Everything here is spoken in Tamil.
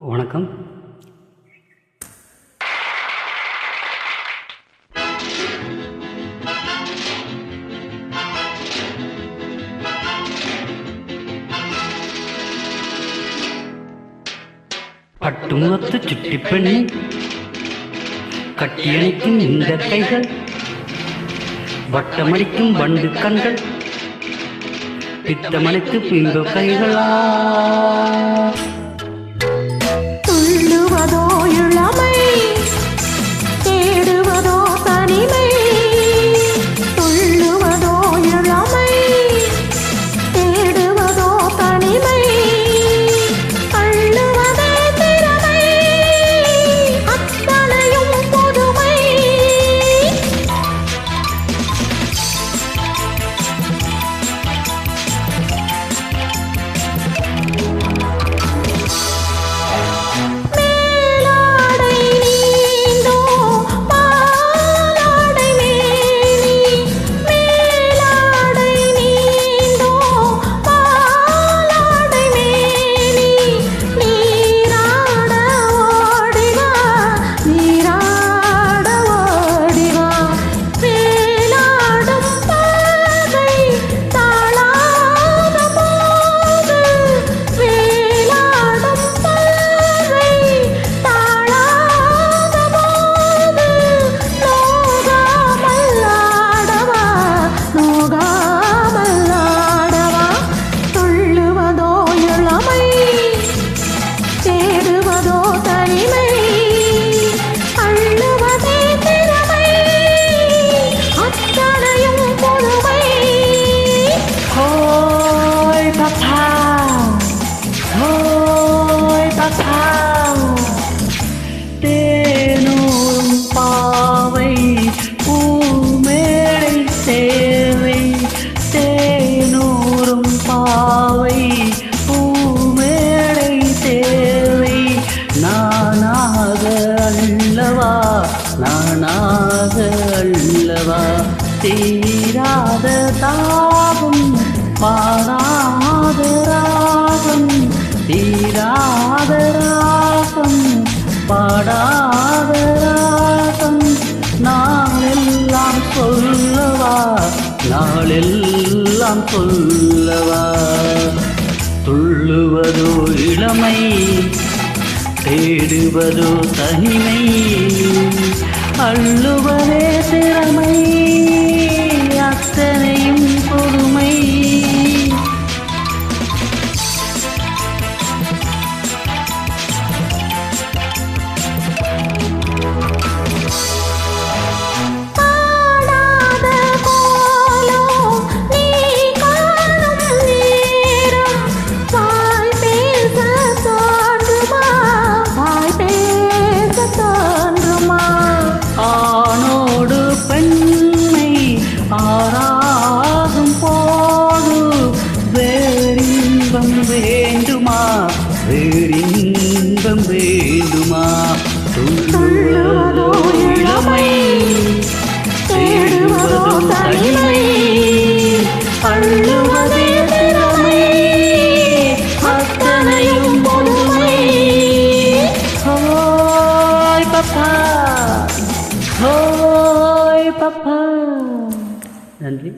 வணக்கம். பட்டுமுகத்து சுட்டி பெண்ணை கட்டியணைக்கும் இந்த கைகள், வட்டமடிக்கும் வண்டு கண்கள், பித்தமணித்து பின்பு கைகளா துள்ளுவதோ இளமை, தேடுவதோ தனிமை. துள்ளுவதோ இளமை, தேடுவதோ தனிமை. அள்ளுவதே திறமை, அத்தனையும் புதுமை. தேனூரும் பாவை பூமேடை சேவை, தேனூரும் பாவை பூமேடை சேவை. நானாக அல்லவா, நானாக அல்லவா, தீராத தாகம் பாடாத ராகம், தீராத ராகம் பாடாத ராகம். நாளெல்லாம் சொல்லவா, நாளெல்லாம் சொல்லவா. துள்ளுவதோ இளமை, தேடுவதோ தனிமை. அள்ளுவதே திறமை, அத்தனையும் பொறுமை. ஆராகும் போது வேறின்பம் வேண்டுமா, வேறின்பம் வேண்டுமா. துள்ளுவதோ இளமை, தேடுவதோ தனிமை. அள்ளுவதே திறமை, அத்தனையும் பொதுமை. ஹோய் பப்பா, ஹோய் பப்பா. நன்றி.